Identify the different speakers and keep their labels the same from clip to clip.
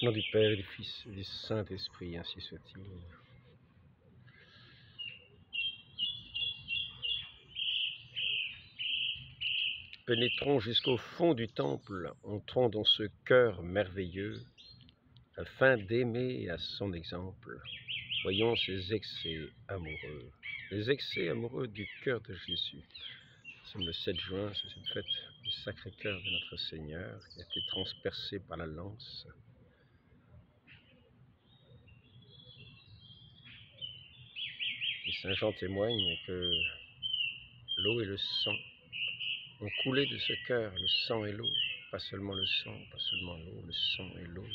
Speaker 1: Au nom du Père, et du Fils, et du Saint-Esprit, ainsi soit-il. Pénétrons jusqu'au fond du temple, entrons dans ce cœur merveilleux, afin d'aimer à son exemple. Voyons ces excès amoureux, les excès amoureux du cœur de Jésus. Nous sommes le 7 juin, c'est cette fête du Sacré-Cœur de notre Seigneur qui a été transpercé par la lance. Et Saint Jean témoigne que l'eau et le sang ont coulé de ce cœur, le sang et l'eau, pas seulement le sang, pas seulement l'eau, le sang et l'eau,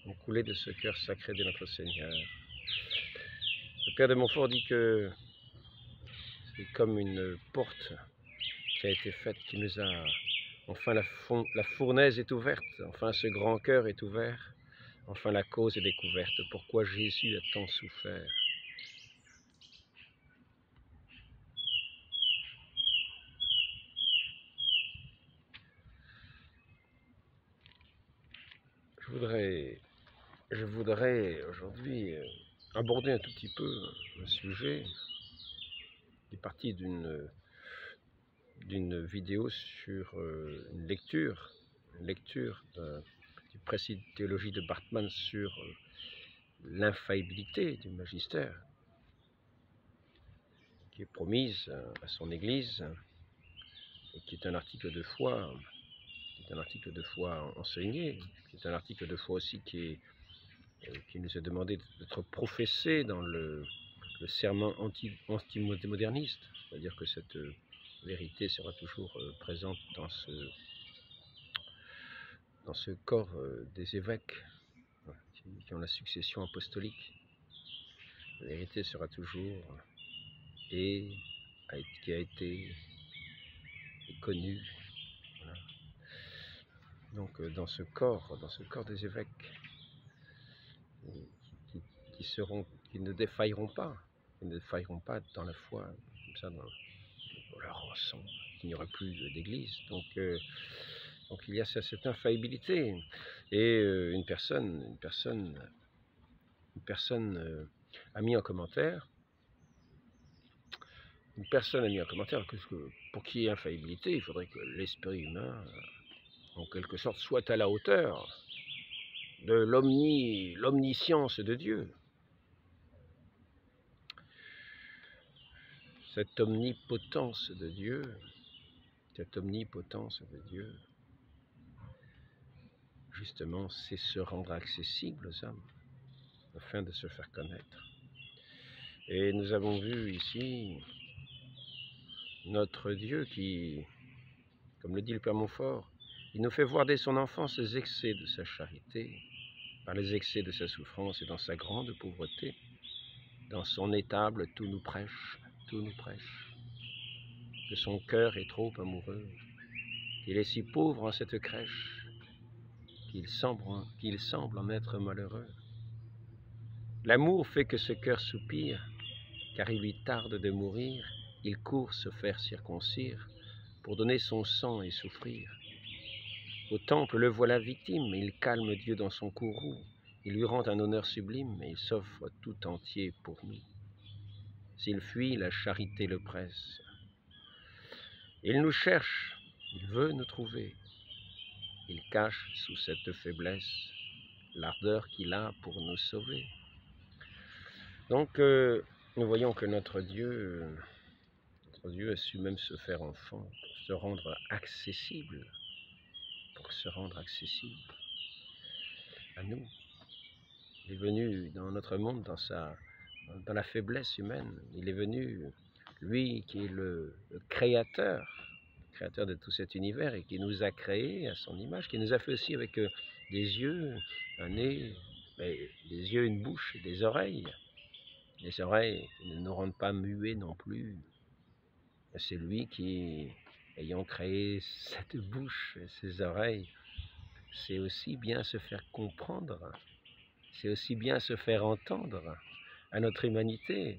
Speaker 1: ont coulé de ce cœur sacré de notre Seigneur. Le Père de Montfort dit que c'est comme une porte qui a été faite, qui nous a... Enfin la fournaise est ouverte, enfin ce grand cœur est ouvert, enfin la cause est découverte. Pourquoi Jésus a tant souffert? Je voudrais aujourd'hui aborder un tout petit peu un sujet qui est parti d'une vidéo sur une lecture du précis de théologie de Bartman sur l'infaillibilité du magistère qui est promise à son Église et qui est un article de foi, enseigné, qui est un article de foi aussi qui nous est demandé d'être professé dans le serment anti-moderniste, c'est-à-dire que cette vérité sera toujours présente dans ce corps des évêques qui ont la succession apostolique. La vérité sera toujours qui a été connue. Voilà. Donc dans ce corps des évêques qui ne défailleront pas, dans la foi, comme ça, dans leur ensemble, qu'il n'y aura plus d'église. Donc il y a cette infaillibilité. Et une personne a mis en commentaire, que pour qu'il y ait infaillibilité, il faudrait que l'esprit humain, en quelque sorte, soit à la hauteur de l'omniscience de Dieu. Cette omnipotence de Dieu, justement, c'est se rendre accessible aux hommes, afin de se faire connaître. Et nous avons vu ici notre Dieu qui, comme le dit le Père Montfort, il nous fait voir dès son enfance les excès de sa charité, par les excès de sa souffrance et dans sa grande pauvreté. Dans son étable, tout nous prêche, que son cœur est trop amoureux, qu'il est si pauvre en cette crèche, qu'il semble en être malheureux. L'amour fait que ce cœur soupire, car il lui tarde de mourir, il court se faire circoncire, pour donner son sang et souffrir. Au temple le voilà victime, il calme Dieu dans son courroux, il lui rend un honneur sublime, et il s'offre tout entier pour nous. S'il fuit, la charité le presse. Il nous cherche, il veut nous trouver, il cache sous cette faiblesse l'ardeur qu'il a pour nous sauver. Donc, nous voyons que notre Dieu a su même se faire enfant pour se rendre accessible, à nous. Il est venu dans notre monde, dans la faiblesse humaine. Il est venu, lui qui est le créateur de tout cet univers et qui nous a créés à son image, qui nous a fait aussi avec des yeux, un nez, des yeux, une bouche, des oreilles. Les oreilles qui ne nous rendent pas muets non plus. C'est lui qui, ayant créé cette bouche et ces oreilles, c'est aussi bien se faire comprendre, c'est aussi bien se faire entendre à notre humanité,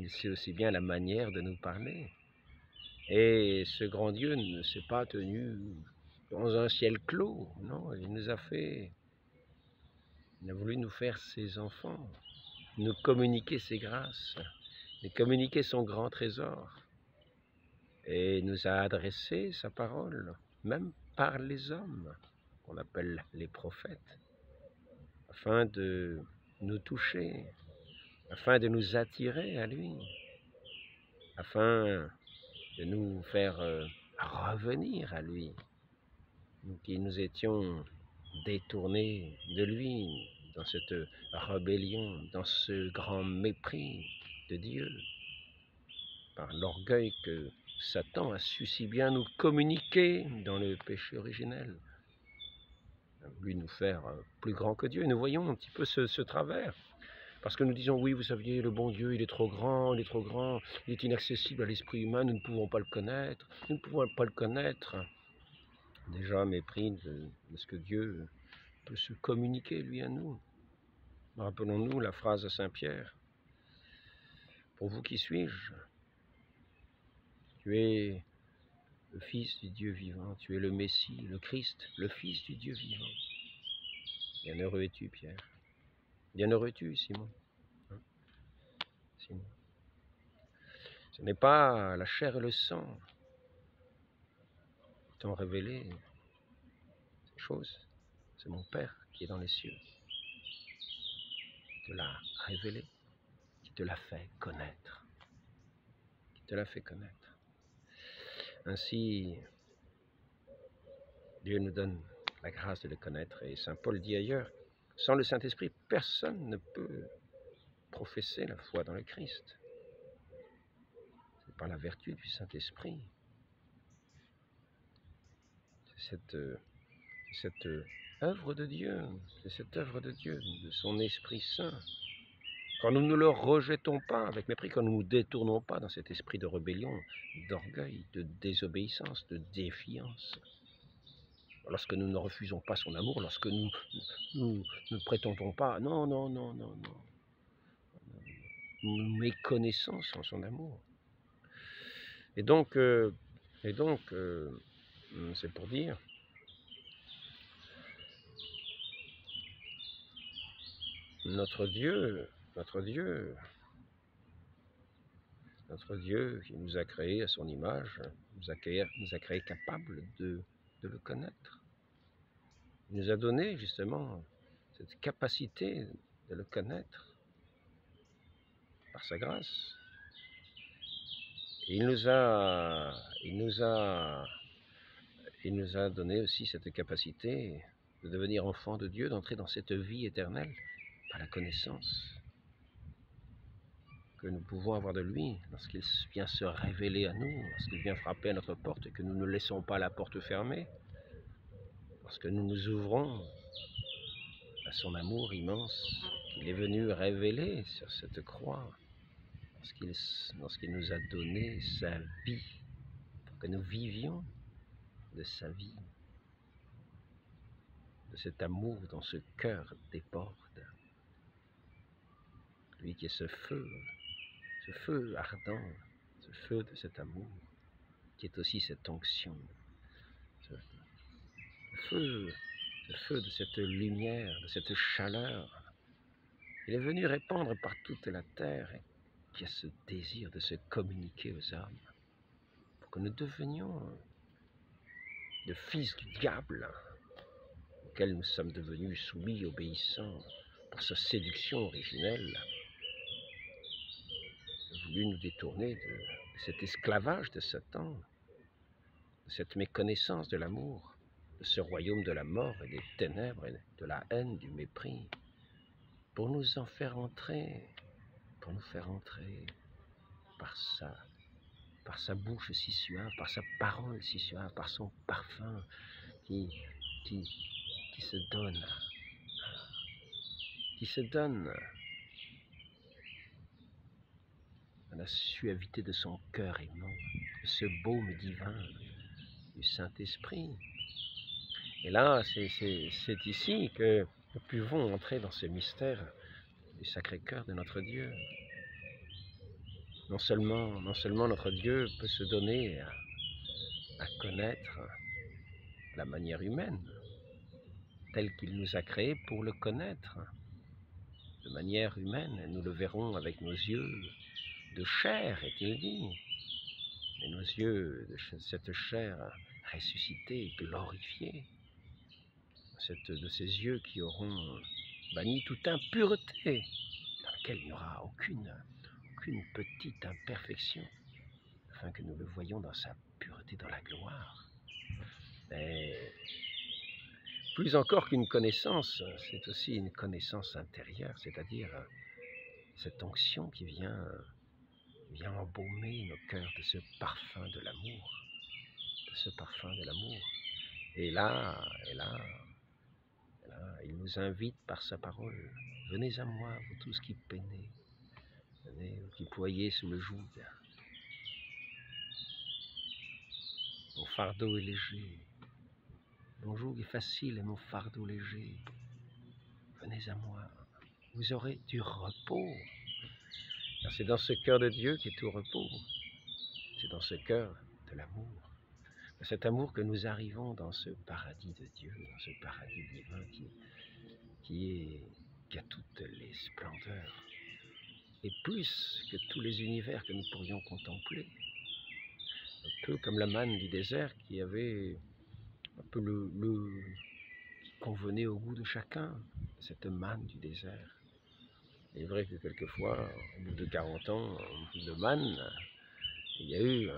Speaker 1: c'est aussi bien la manière de nous parler. Et ce grand Dieu ne s'est pas tenu dans un ciel clos, non, il nous a fait Il a voulu nous faire ses enfants, nous communiquer ses grâces, nous communiquer son grand trésor. Et il nous a adressé sa parole, même par les hommes, qu'on appelle les prophètes, afin de nous toucher, afin de nous attirer à lui, afin de nous faire revenir à lui, nous qui nous étions détournés de lui, dans cette rébellion, dans ce grand mépris de Dieu, par l'orgueil que Satan a su si bien nous communiquer dans le péché originel. Il a voulu nous faire plus grand que Dieu. Et nous voyons un petit peu ce travers. Parce que nous disons, oui, vous saviez, le bon Dieu, il est trop grand, il est inaccessible à l'esprit humain, nous ne pouvons pas le connaître, nous ne pouvons pas le connaître. Déjà, mépris de ce que Dieu peut se communiquer, lui, à nous. Rappelons-nous la phrase de Saint Pierre. Pour vous, qui suis-je? Tu es le Fils du Dieu vivant, tu es le Messie, le Christ, le Fils du Dieu vivant. Bienheureux es-tu, Pierre. Bienheureux es-tu, Simon. Hein, Simon. Ce n'est pas la chair et le sang qui t'ont révélé ces choses. C'est mon Père qui est dans les cieux, qui te l'a révélé, qui te l'a fait connaître. Qui te l'a fait connaître. Ainsi, Dieu nous donne la grâce de le connaître. Et Saint Paul dit ailleurs, sans le Saint-Esprit, personne ne peut professer la foi dans le Christ. C'est par la vertu du Saint-Esprit. C'est cette œuvre de Dieu, c'est cette œuvre de Dieu, de son Esprit Saint. Quand nous ne le rejetons pas avec mépris, quand nous ne nous détournons pas dans cet esprit de rébellion, d'orgueil, de désobéissance, de défiance, lorsque nous ne refusons pas son amour, lorsque nous ne prétendons pas, non, nous méconnaissons son amour. Et donc, c'est pour dire, notre Dieu qui nous a créés à son image, nous a créés capables de le connaître. Il nous a donné justement cette capacité de le connaître par sa grâce. Et il nous a donné aussi cette capacité de devenir enfant de Dieu, d'entrer dans cette vie éternelle par la connaissance que nous pouvons avoir de lui lorsqu'il vient se révéler à nous, lorsqu'il vient frapper à notre porte et que nous ne laissons pas la porte fermée, lorsque nous nous ouvrons à son amour immense qu'il est venu révéler sur cette croix, lorsqu'il nous a donné sa vie pour que nous vivions de sa vie, de cet amour dont ce cœur déborde. Lui qui est ce feu ardent, ce feu de cet amour, qui est aussi cette onction, ce feu de cette lumière, de cette chaleur. Il est venu répandre par toute la terre et qui a ce désir de se communiquer aux hommes pour que nous devenions de fils du diable auquel nous sommes devenus soumis, obéissants par sa séduction originelle. Il a voulu nous détourner de cet esclavage de Satan, de cette méconnaissance de l'amour, de ce royaume de la mort et des ténèbres et de la haine, du mépris, pour nous en faire entrer, pour nous faire entrer par sa bouche si suave, par sa parole si suave, par son parfum qui se donne à la suavité de son cœur aimant, ce baume divin du Saint-Esprit. Et là, c'est ici que nous pouvons entrer dans ce mystère du Sacré-Cœur de notre Dieu. Non seulement notre Dieu peut se donner à connaître la manière humaine, tel qu'il nous a créés pour le connaître de manière humaine. Nous le verrons avec nos yeux de chair, est-il dit, mais nos yeux de cette chair ressuscitée, glorifiée, de ces yeux qui auront banni toute impureté, dans laquelle il n'y aura aucune petite imperfection, afin que nous le voyions dans sa pureté, dans la gloire. Mais plus encore qu'une connaissance, c'est aussi une connaissance intérieure, c'est-à-dire cette onction qui vient embaumer nos cœurs de ce parfum de l'amour, Et là, il nous invite par sa parole. Venez à moi, vous tous qui peinez, venez, vous qui ployez sous le joug. Mon fardeau est léger, mon joug est facile et mon fardeau léger. Venez à moi, vous aurez du repos. Car c'est dans ce cœur de Dieu qu'est tout repos. C'est dans ce cœur de l'amour. Cet amour que nous arrivons dans ce paradis de Dieu, dans ce paradis divin qui a toutes les splendeurs, et plus que tous les univers que nous pourrions contempler. Un peu comme la manne du désert qui avait un peu qui convenait au goût de chacun, cette manne du désert. Il est vrai que quelquefois, au bout de 40 ans de manne, il y a eu,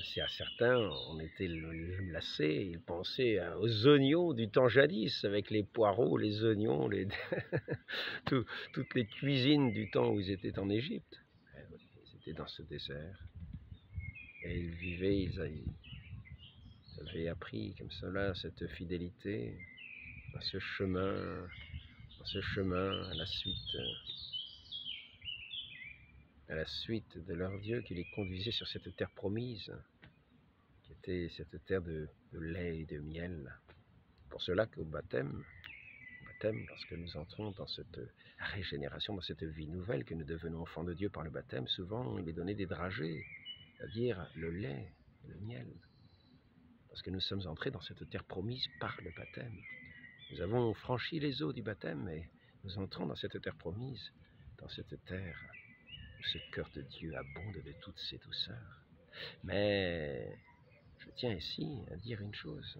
Speaker 1: c'est à certains, on était lassés, ils pensaient aux oignons du temps jadis, avec les poireaux, les oignons, toutes les cuisines du temps où ils étaient en Égypte. Ils étaient dans ce désert. Et ils vivaient, ils avaient appris comme cela cette fidélité dans ce chemin à la suite de leur Dieu qui les conduisait sur cette terre promise, qui était cette terre de lait et de miel. Pour cela qu'au baptême, lorsque nous entrons dans cette régénération, dans cette vie nouvelle, que nous devenons enfants de Dieu par le baptême, souvent il est donné des dragées, c'est-à-dire le lait et le miel, parce que nous sommes entrés dans cette terre promise par le baptême. Nous avons franchi les eaux du baptême et nous entrons dans cette terre promise, dans cette terre où ce cœur de Dieu abonde de toutes ses douceurs. Mais je tiens ici à dire une chose.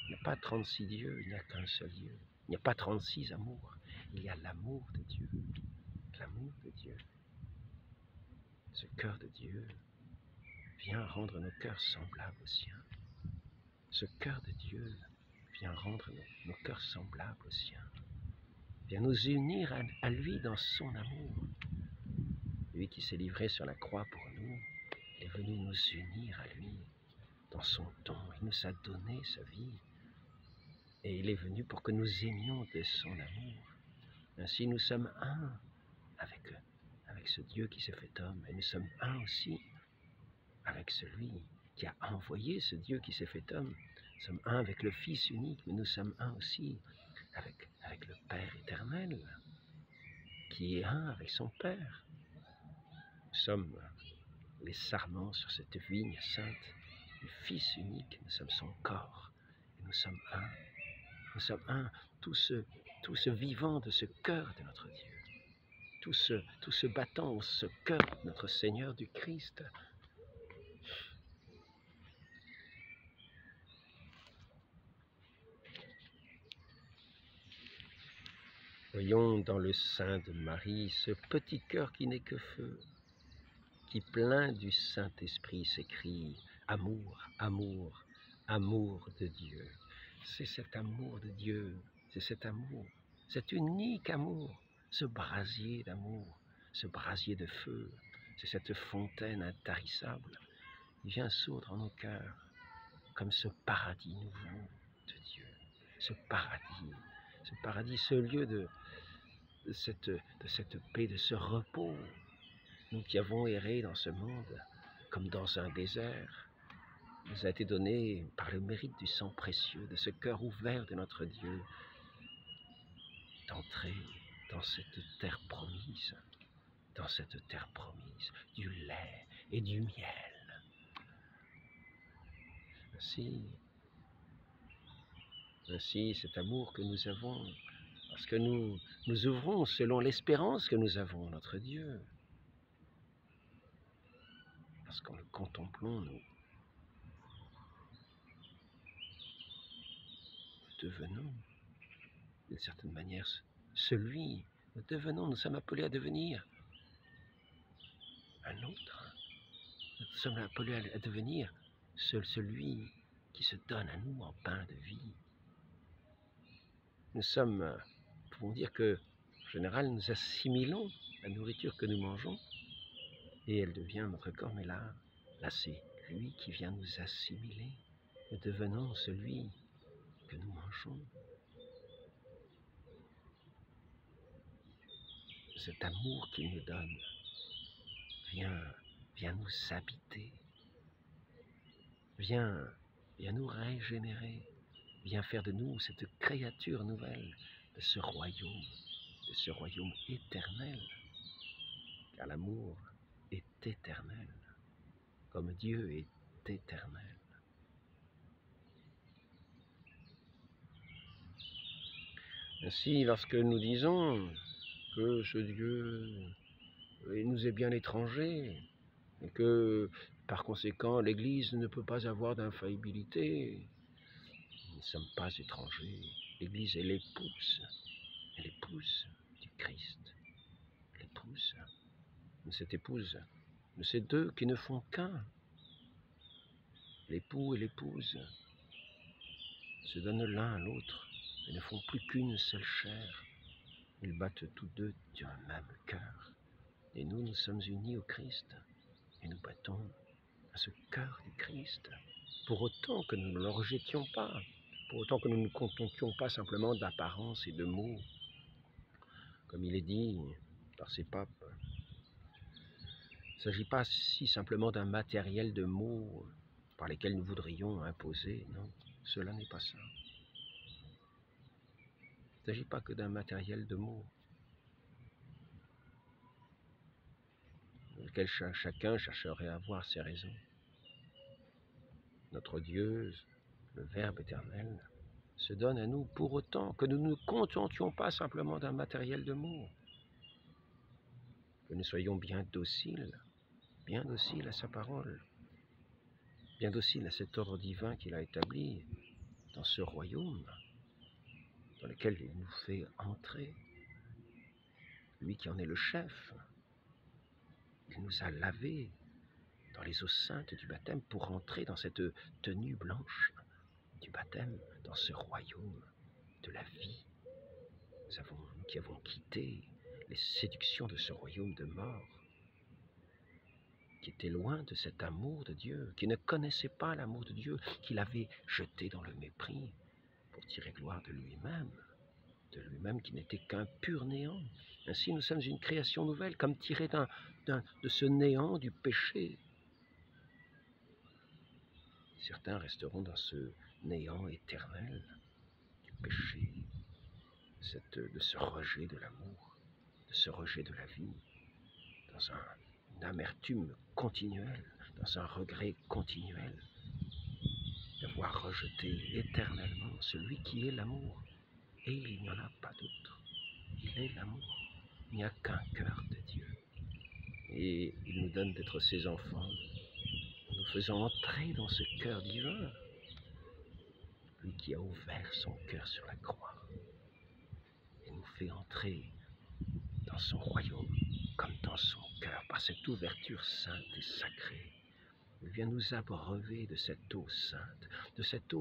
Speaker 1: Il n'y a pas 36 dieux, il n'y a qu'un seul Dieu. Il n'y a pas 36 amours, il y a l'amour de Dieu. L'amour de Dieu. Ce cœur de Dieu vient rendre nos cœurs semblables aux siens. Ce cœur de Dieu vient rendre nos cœurs semblables aux siens. Vient nous unir à lui dans son amour. Lui qui s'est livré sur la croix pour nous, il est venu nous unir à lui dans son don. Il nous a donné sa vie. Et il est venu pour que nous aimions de son amour. Ainsi nous sommes un avec ce Dieu qui s'est fait homme. Et nous sommes un aussi avec celui qui a envoyé ce Dieu qui s'est fait homme. Nous sommes un avec le Fils unique, mais nous sommes un aussi avec le Père éternel, qui est un avec son Père. Nous sommes les sarments sur cette vigne sainte, le Fils unique, nous sommes son corps, et nous sommes un. Nous sommes un, tout ce vivant de ce cœur de notre Dieu, tout ce battant au ce cœur de notre Seigneur du Christ. Voyons dans le sein de Marie ce petit cœur qui n'est que feu, qui plein du Saint-Esprit s'écrie « Amour, amour, amour de Dieu ». C'est cet amour de Dieu, c'est cet amour, cet unique amour, ce brasier d'amour, ce brasier de feu, c'est cette fontaine intarissable qui vient sourdre en nos cœurs comme ce paradis nouveau de Dieu, ce paradis, ce lieu de cette paix, de ce repos. Nous qui avons erré dans ce monde comme dans un désert, nous a été donné par le mérite du sang précieux, de ce cœur ouvert de notre Dieu, d'entrer dans cette terre promise, du lait et du miel. Ainsi, Ainsi, cet amour que nous avons, parce que nous ouvrons selon l'espérance que nous avons en notre Dieu, lorsqu'en le contemplons, nous devenons, d'une certaine manière, nous sommes appelés à devenir un autre. Nous sommes appelés à devenir celui qui se donne à nous en pain de vie. Nous pouvons dire que, en général, nous assimilons la nourriture que nous mangeons et elle devient notre corps, mais là c'est lui qui vient nous assimiler. Nous devenons celui que nous mangeons. Cet amour qu'il nous donne vient nous habiter, vient nous régénérer, vient faire de nous cette créature nouvelle de ce royaume éternel, car l'amour est éternel, comme Dieu est éternel. Ainsi, lorsque nous disons que ce Dieu nous est bien étranger, et que, par conséquent, l'Église ne peut pas avoir d'infaillibilité, nous ne sommes pas étrangers. L'Église est l'épouse du Christ, l'épouse de cette épouse, de ces deux qui ne font qu'un. L'époux et l'épouse se donnent l'un à l'autre et ne font plus qu'une seule chair. Ils battent tous deux d'un même cœur. Et nous sommes unis au Christ et nous battons à ce cœur du Christ. Pour autant que nous ne le rejetions pas, pour autant que nous ne nous contentions pas simplement d'apparence et de mots, comme il est dit par ces papes. Il ne s'agit pas si simplement d'un matériel de mots par lesquels nous voudrions imposer, non, cela n'est pas ça. Il ne s'agit pas que d'un matériel de mots, dans lequel chacun chercherait à avoir ses raisons. Notre Dieu, le Verbe éternel, se donne à nous pour autant que nous ne nous contentions pas simplement d'un matériel de mots, que nous soyons bien dociles à sa parole, bien dociles à cet ordre divin qu'il a établi dans ce royaume dans lequel il nous fait entrer. Lui qui en est le chef, il nous a lavés dans les eaux saintes du baptême pour entrer dans cette tenue blanche du baptême, dans ce royaume de la vie. Nous qui avons quitté les séductions de ce royaume de mort, qui était loin de cet amour de Dieu, qui ne connaissait pas l'amour de Dieu, qui l'avait jeté dans le mépris pour tirer gloire de lui-même qui n'était qu'un pur néant. Ainsi, nous sommes une création nouvelle, comme tirée de ce néant du péché. Certains resteront dans ce néant éternel du péché, de ce rejet de l'amour, de ce rejet de la vie, dans une amertume continuelle, dans un regret continuel, d'avoir rejeté éternellement celui qui est l'amour. Et il n'y en a pas d'autre. Il est l'amour. Il n'y a qu'un cœur de Dieu. Et il nous donne d'être ses enfants, en nous faisant entrer dans ce cœur divin, lui qui a ouvert son cœur sur la croix, et nous fait entrer dans son royaume, comme dans son cœur, par cette ouverture sainte et sacrée. Il vient nous abreuver de cette eau sainte, de cette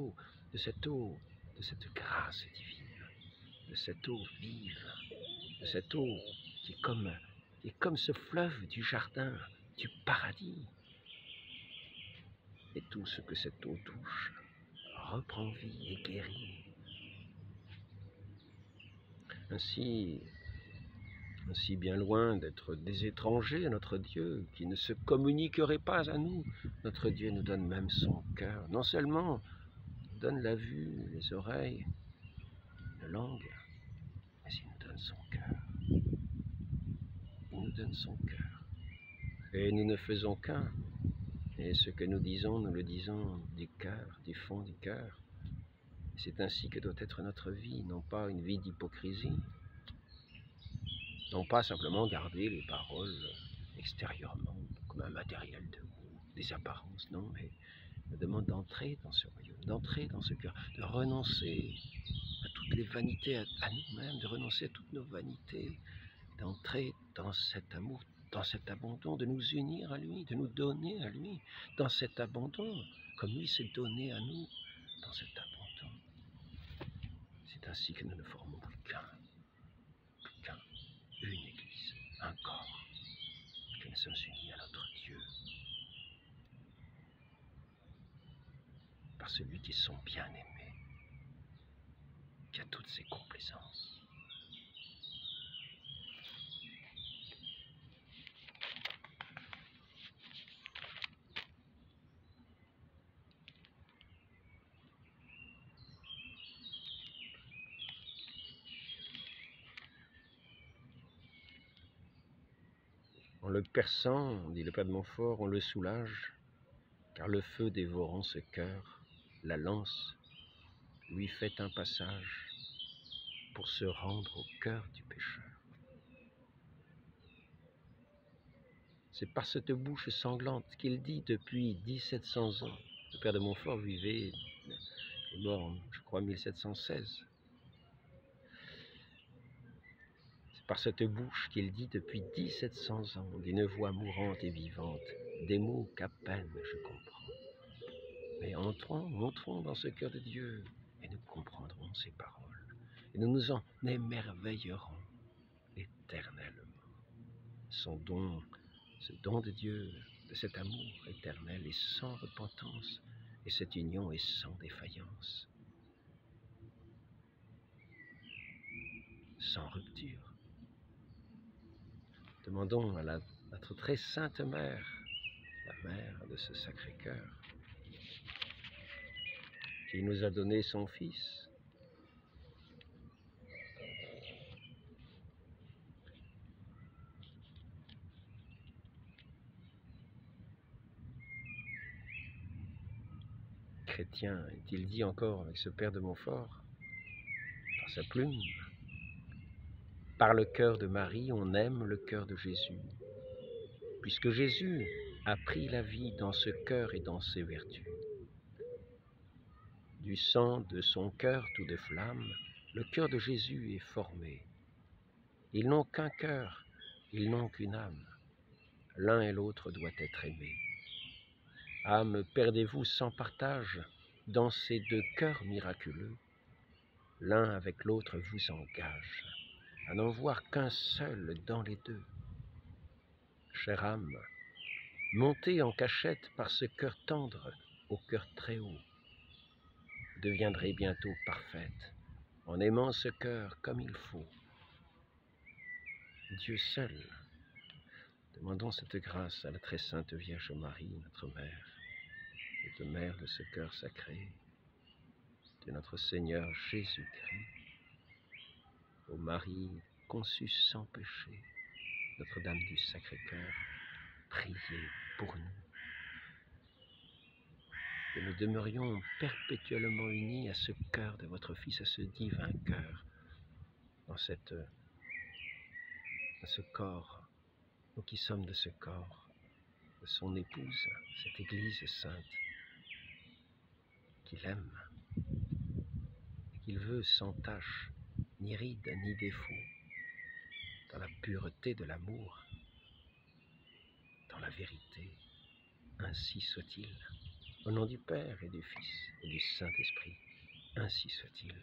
Speaker 1: grâce divine, de cette eau vive, de cette eau qui est comme ce fleuve du jardin, du paradis. Et tout ce que cette eau touche reprend vie et guérit. Ainsi bien loin d'être des étrangers à notre Dieu, qui ne se communiquerait pas à nous, notre Dieu nous donne même son cœur. Non seulement il donne la vue, les oreilles, la langue, mais il nous donne son cœur. Il nous donne son cœur. Et nous ne faisons qu'un. Et ce que nous disons, nous le disons du cœur, du fond du cœur. C'est ainsi que doit être notre vie, non pas une vie d'hypocrisie, non pas simplement garder les paroles extérieurement, comme un matériel de mots, des apparences, non, mais me demande d'entrer dans ce royaume, d'entrer dans ce cœur, de renoncer à toutes les vanités, à nous-mêmes, de renoncer à toutes nos vanités, d'entrer dans cet amour, dans cet abandon, de nous unir à lui, de nous donner à lui, dans cet abandon, comme lui s'est donné à nous, dans cet abandon. C'est ainsi que nous ne formons plus qu'un, une Église, un corps, que nous sommes unis à notre Dieu, par celui qui est son bien-aimé, qui a toutes ses complaisances. En le perçant, dit le Père de Montfort, on le soulage, car le feu dévorant ce cœur, la lance, lui fait un passage pour se rendre au cœur du pécheur. C'est par cette bouche sanglante qu'il dit depuis 1700 ans. Le Père de Montfort est mort en, je crois, 1716. C'est par cette bouche qu'il dit depuis 1700 ans, d'une voix mourante et vivante, des mots qu'à peine je comprends. Mais entrons dans ce cœur de Dieu et nous comprendrons ses paroles. Et nous nous en émerveillerons éternellement. Son don, ce don de Dieu, de cet amour éternel est sans repentance, et cette union est sans défaillance, sans rupture. Demandons à notre très sainte mère, la mère de ce Sacré-Cœur, qui nous a donné son Fils, chrétien, est-il dit encore avec ce Père de Montfort, par sa plume, par le cœur de Marie, on aime le cœur de Jésus, puisque Jésus a pris la vie dans ce cœur et dans ses vertus. Du sang de son cœur tout de flamme, le cœur de Jésus est formé. Ils n'ont qu'un cœur, ils n'ont qu'une âme. L'un et l'autre doit être aimé. Âme, perdez-vous sans partage dans ces deux cœurs miraculeux. L'un avec l'autre vous engage à n'en voir qu'un seul dans les deux. Chère âme, montez en cachette par ce cœur tendre au cœur très haut. Vous deviendrez bientôt parfaite en aimant ce cœur comme il faut. Dieu seul. Demandons cette grâce à la très sainte Vierge Marie, notre Mère, et de Mère de ce cœur sacré, de notre Seigneur Jésus-Christ, ô Marie conçue sans péché, Notre-Dame du Sacré-Cœur, priez pour nous. Que nous demeurions perpétuellement unis à ce cœur de votre Fils, à ce divin cœur, dans ce corps, nous qui sommes de ce corps, de son épouse, cette Église sainte, qu'il aime, et qu'il veut sans tache, ni ride, ni défaut, dans la pureté de l'amour, dans la vérité. Ainsi soit-il. Au nom du Père et du Fils et du Saint-Esprit, ainsi soit-il.